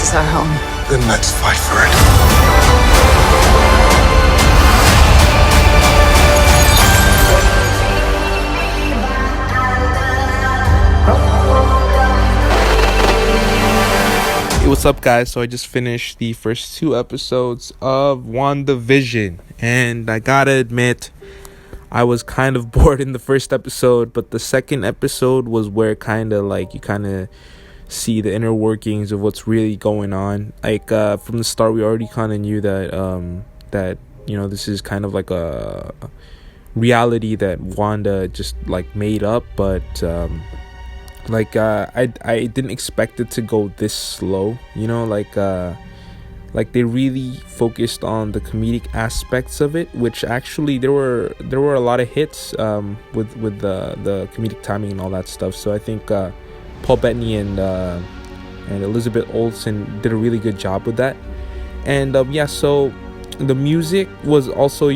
is our home. Then let's fight for it. Hey, what's up, guys? So I just finished the first 2 episodes of WandaVision, and I gotta admit, I was kind of bored in the first episode, but the second episode was where you kind of see the inner workings of what's really going on. From the start, we already kind of knew that this is kind of like a reality that Wanda just like made up, but I didn't expect it to go this slow. Like they really focused on the comedic aspects of it, which actually there were a lot of hits with the comedic timing and all that stuff. So I think Paul Bettany and Elizabeth Olsen did a really good job with that. And so the music was also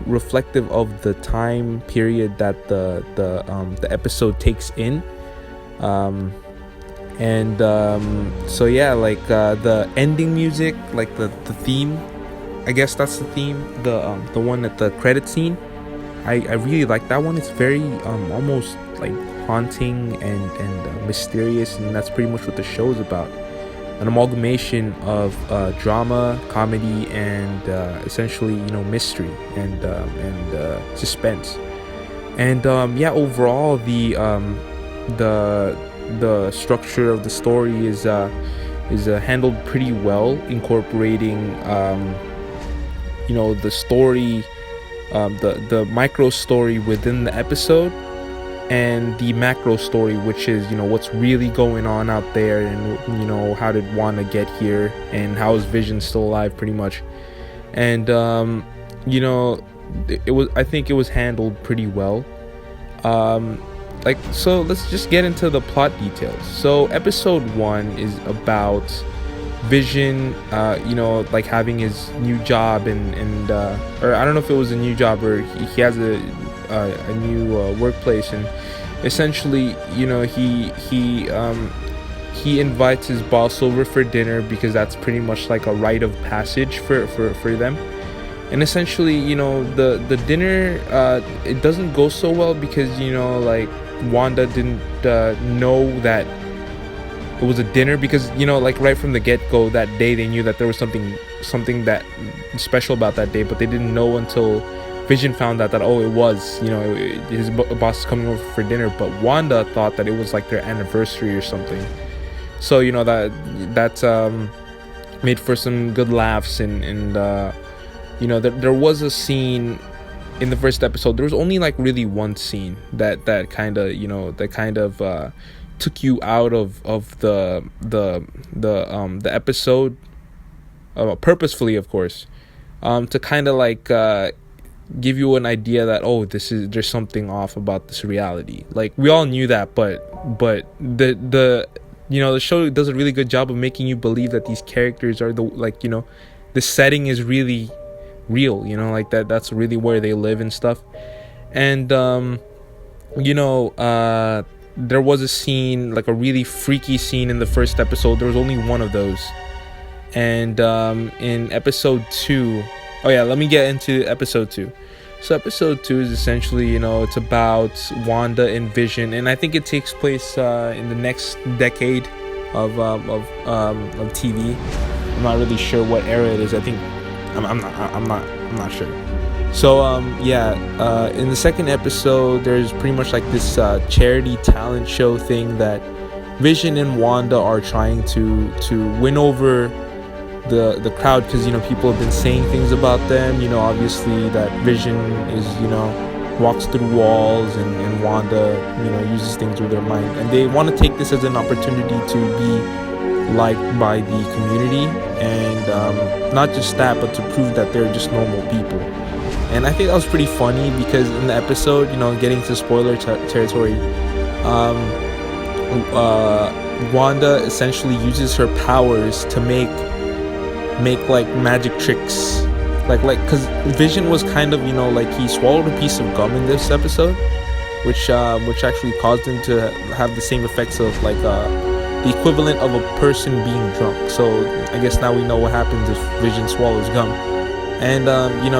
reflective of the time period that the episode takes in. The ending music, like the theme, I guess that's the theme, the one at the credit scene, I really like that one. It's very almost like haunting and mysterious, and that's pretty much what the show is about. An amalgamation of drama, comedy, and essentially mystery and suspense. And overall the structure of the story is handled pretty well, incorporating the story, the micro story within the episode, and the macro story, which is what's really going on out there, and how did Wanda get here, and how is Vision still alive, pretty much. And I think it was handled pretty well. So let's just get into the plot details. So episode 1 is about Vision, having his new job, or I don't know if it was a new job or he has a new workplace, and essentially he invites his boss over for dinner because that's pretty much like a rite of passage for them. And essentially the dinner it doesn't go so well because Wanda didn't know that it was a dinner, because right from the get-go that day they knew that there was something that special about that day, but they didn't know until Vision found out that it was his boss is coming over for dinner. But Wanda thought that it was like their anniversary or something, so that made for some good laughs, and there was a scene in the first episode. There was only like really one scene that kind of took you out of the episode, purposefully, of course, to kind of give you an idea that there's something off about this reality. Like, we all knew that, but the show does a really good job of making you believe that these characters are the setting is really real, that's really where they live and stuff. And there was a scene, like a really freaky scene in the first episode. There was only one of those. And in episode 2, let me get into episode 2. So episode 2 is essentially, it's about Wanda and Vision, and I think it takes place in the next decade of TV. I'm not really sure what era it is. I think I'm not sure. So in the second episode, there's pretty much like this charity talent show thing that Vision and Wanda are trying to win over the crowd, because people have been saying things about them. Obviously that Vision is walks through walls, and Wanda uses things with their mind, and they want to take this as an opportunity to be liked by the community, and not just that, but to prove that they're just normal people. And I think that was pretty funny, because in the episode, getting to spoiler territory, Wanda essentially uses her powers to make like magic tricks, because Vision was kind of he swallowed a piece of gum in this episode, which actually caused him to have the same effects of the equivalent of a person being drunk. So I guess now we know what happens if Vision swallows gum. And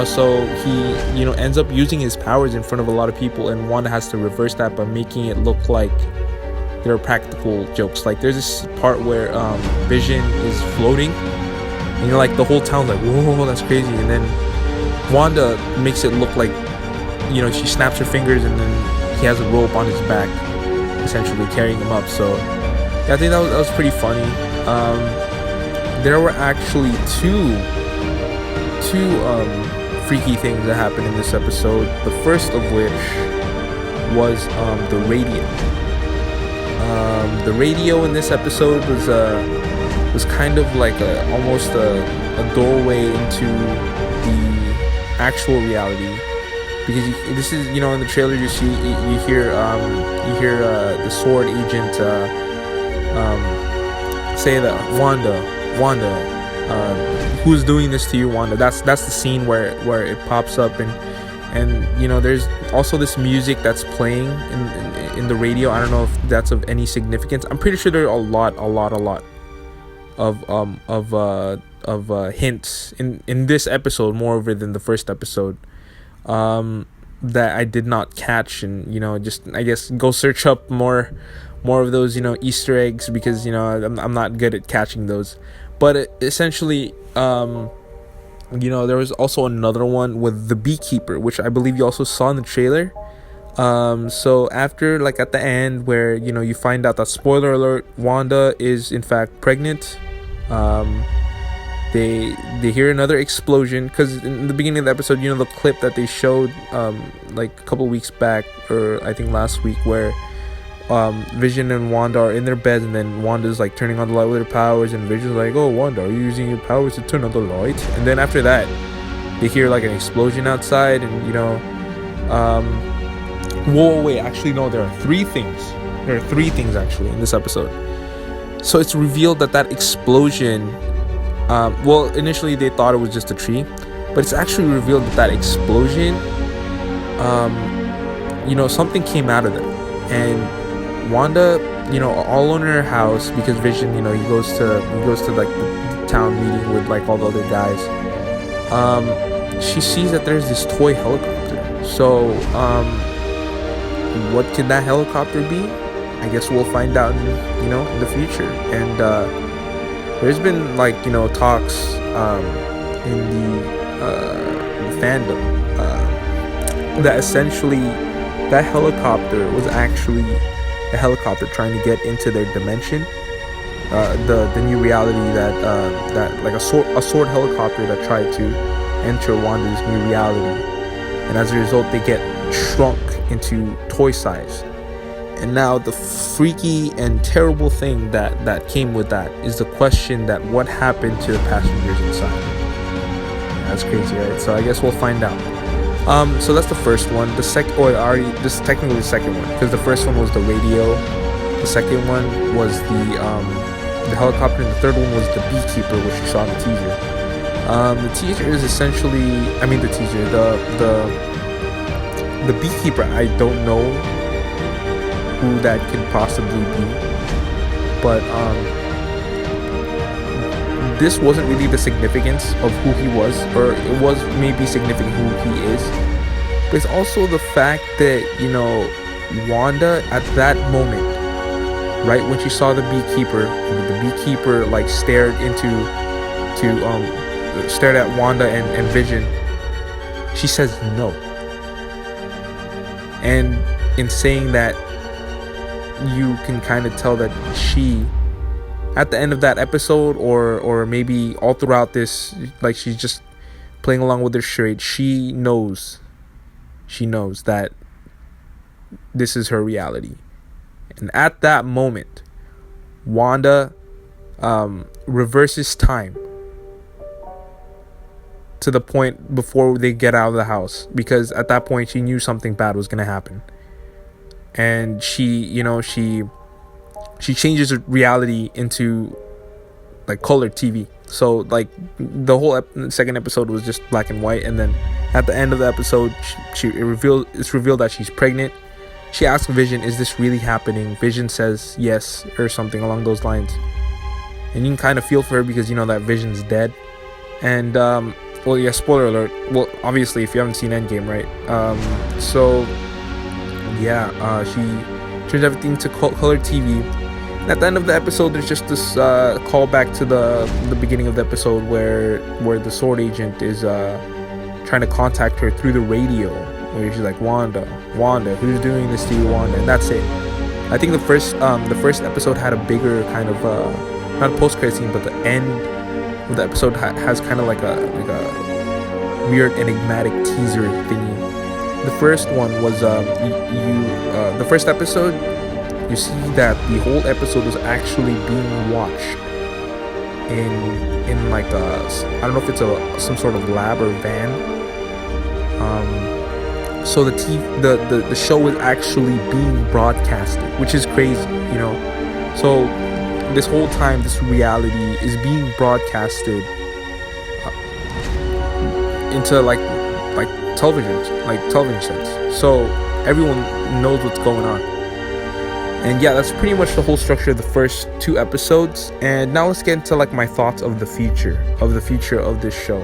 so he ends up using his powers in front of a lot of people, and Wanda has to reverse that by making it look like there are practical jokes. Like there's this part where Vision is floating, and like the whole town's like, whoa, that's crazy. And then Wanda makes it look like, she snaps her fingers, and then he has a rope on his back, essentially carrying him up. So yeah, I think that was pretty funny. There were actually two freaky things that happened in this episode. The first of which was the radio. The radio in this episode was kind of like almost a doorway into the actual reality, because this is, in the trailer you hear the sword agent say that Wanda, who's doing this to you, Wanda? That's the scene where it pops up, and there's also this music that's playing in the radio. I don't know if that's of any significance. I'm pretty sure there are a lot of hints in this episode, more over than the first episode, that I did not catch, and just, I guess, go search up more of those Easter eggs, because I'm not good at catching those. But essentially, there was also another one with the beekeeper, which I believe you also saw in the trailer. So after, like, at the end where you find out that, spoiler alert, Wanda is in fact pregnant, they hear another explosion, because in the beginning of the episode, the clip that they showed like a couple weeks back, or I think last week, where Vision and Wanda are in their beds, and then Wanda's like turning on the light with her powers, and Vision's like, oh, Wanda, are you using your powers to turn on the light? And then after that, they hear like an explosion outside, and wait, actually no, there are three things actually in this episode. So it's revealed that explosion, initially they thought it was just a tree, but it's actually revealed that explosion, something came out of it. And Wanda, all alone in her house, because Vision, he goes to like the town meeting with like all the other guys. She sees that there's this toy helicopter. So, what could that helicopter be? I guess we'll find out in the future. And there's been like talks in the fandom that essentially that helicopter was actually a helicopter trying to get into their dimension, the new reality, that like a sword helicopter that tried to enter Wanda's new reality, and as a result they get shrunk into toy size. And now the freaky and terrible thing that came with that is the question that what happened to the passengers inside. That's crazy, right? So I guess we'll find out. So that's the first one. This is technically the second one, because the first one was the radio, the second one was the helicopter, and the third one was the beekeeper, which you saw in the teaser. The teaser is essentially, the beekeeper, I don't know who that could possibly be, but this wasn't really the significance of who he was, or it was maybe significant who he is, but it's also the fact that Wanda at that moment, right when she saw the beekeeper, and the beekeeper like stared at Wanda and Vision, she says no. And in saying that, you can kind of tell that she, at the end of that episode, or maybe all throughout this, like she's just playing along with her charade, she knows that this is her reality. And at that moment, Wanda reverses time to the point before they get out of the house, because at that point she knew something bad was going to happen. And she changes her reality into like colored TV. So like the whole second episode was just black and white, and then at the end of the episode it's revealed that she's pregnant. she asks Vision, "Is this really happening?" Vision says yes, or something along those lines. And you can kind of feel for her because you know that Vision's dead. And well, yeah, spoiler alert. Well, obviously, if you haven't seen Endgame, right? So yeah, she turns everything to color TV. And at the end of the episode, there's just this callback to the beginning of the episode where the sword agent is trying to contact her through the radio, where she's like, Wanda, who's doing this to you, Wanda? And that's it. I think the first episode had a bigger kind of not a post-credit scene, but the end of the episode has kind of like a weird enigmatic teaser thingy. The first one was the first episode. You see that the whole episode was actually being watched in like I don't know if it's some sort of lab or van. So the show is actually being broadcasted, which is crazy, you know. So this whole time, this reality is being broadcasted into like television sets, so everyone knows what's going on. And yeah, that's pretty much the whole structure of the first 2 episodes. And now let's get into like my thoughts of the future of this show.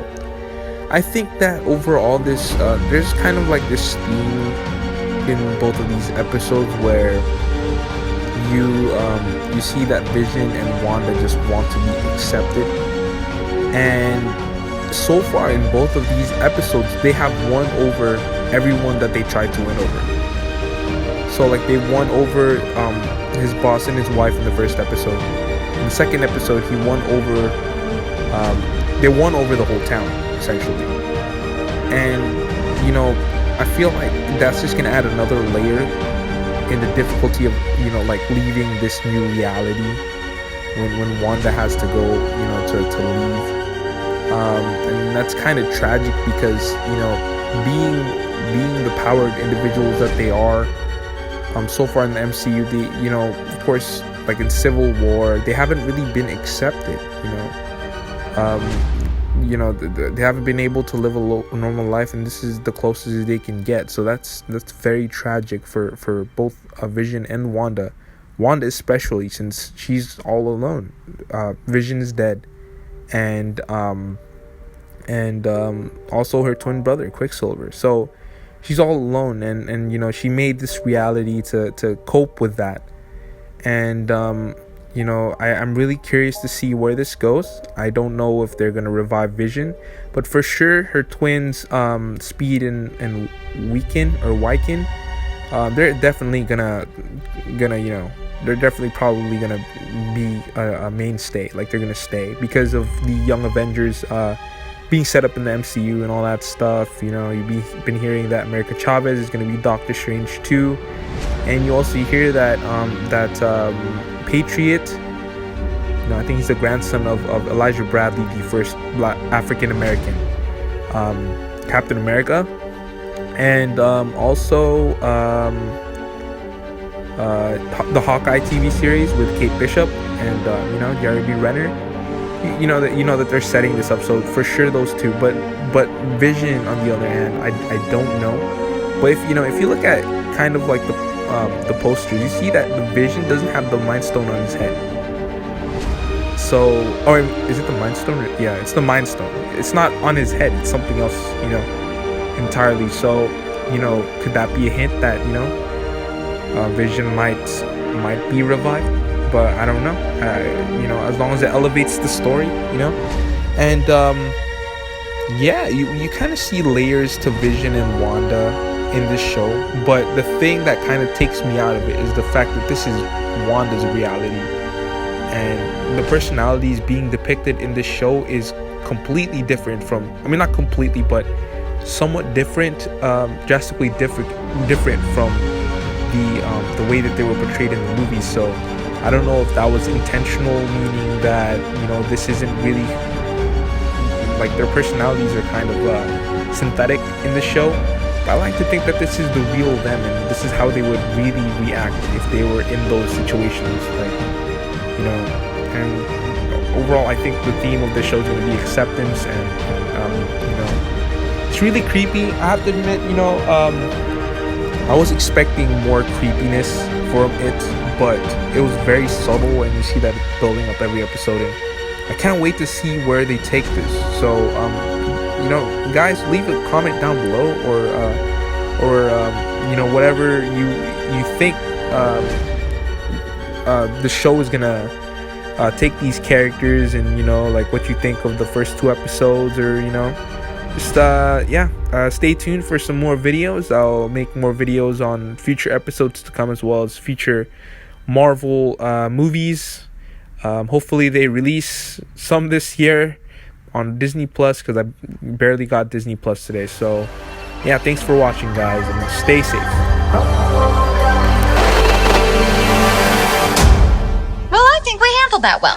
I think that overall there's kind of like this theme in both of these episodes where you see that Vision and Wanda just want to be accepted. And so far in both of these episodes, they have won over everyone that they tried to win over. So like they won over his boss and his wife in the first episode. In the second episode, they won over the whole town, essentially. And you know, I feel like that's just gonna add another layer in the difficulty of, you know, like leaving this new reality when Wanda has to go, you know, to leave. And that's kind of tragic because, you know, being the powered individuals that they are, so far in the MCU, they, you know, of course, like in Civil War, they haven't really been accepted, you know, they haven't been able to live a normal life, and this is the closest they can get. So that's very tragic for both Vision and Wanda especially, since she's all alone. Vision is dead, and also her twin brother Quicksilver. So she's all alone, and you know, she made this reality to cope with that. And you know, I'm really curious to see where this goes. I don't know if they're gonna revive Vision, but for sure her twins, Speed and Wyken, they're definitely gonna you know, they're definitely probably gonna be a mainstay. Like they're gonna stay because of the Young Avengers being set up in the MCU and all that stuff. You know, you've been hearing that America Chavez is going to be Doctor Strange 2, and you also hear that Patriot, you know, I think he's the grandson of Elijah Bradley, the first African American Captain America, and also the Hawkeye TV series with Kate Bishop and you know, Jeremy Renner. You know that they're setting this up, so for sure those two. But Vision, on the other hand, I don't know. But if you look at kind of like the posters, you see that the Vision doesn't have the Mind Stone on his head. So, or is it the Mind Stone? Yeah, it's the Mind Stone. It's not on his head. It's something else, you know, entirely. So, you know, could that be a hint that, you know, Vision might be revived? But I don't know. You know, as long as it elevates the story, you know. And yeah, you kind of see layers to Vision and Wanda in this show. But the thing that kind of takes me out of it is the fact that this is Wanda's reality, and the personalities being depicted in this show is completely different from, I mean, not completely, but somewhat different, drastically different from the way that they were portrayed in the movies. So I don't know if that was intentional, meaning that, you know, this isn't really, like, their personalities are kind of synthetic in the show. But I like to think that this is the real them, and this is how they would really react if they were in those situations, like, you know. And overall, I think the theme of the show is going to be acceptance, and you know, it's really creepy. I have to admit, you know, I was expecting more creepiness from it, but it was very subtle, and you see that it's building up every episode. And I can't wait to see where they take this. So, you know, guys, leave a comment down below, or you know, whatever you think the show is gonna take these characters, and you know, like what you think of the first 2 episodes, or you know, just stay tuned for some more videos. I'll make more videos on future episodes to come, as well as future Marvel movies. Hopefully they release some this year on Disney Plus, because I barely got Disney Plus today. So yeah, thanks for watching, guys, and stay safe. Well, I think we handled that well.